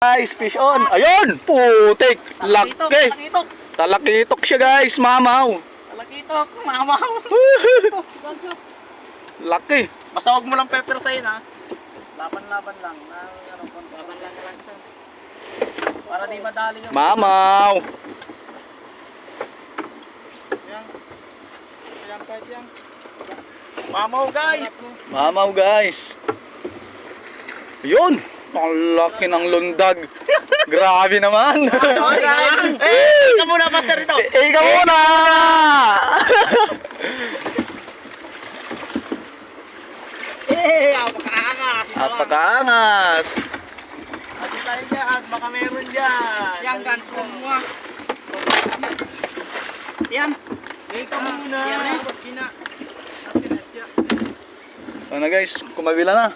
Guys, fish on. Ayun! Putik! Laki! Talakitok. Talakitok siya guys, mamaw. Talakitok. Mamaw. Laki. Basta huwag mo lang pepersayin ha. Laban-laban lang. Laban lang siya. Para di madali yung... Mamaw. Yan. Yan kahit yan. Mamaw guys. Mamaw guys. Ayun! Ang laki ng lundag. Grabe naman. Ika muna master ito. Ikaw muna! Apakaangas. Apakaangas. Ati tayo dyan. Baka meron dyan. Yan guns mo. Yan. Ika muna. Yan eh. Ano guys, kumabila na.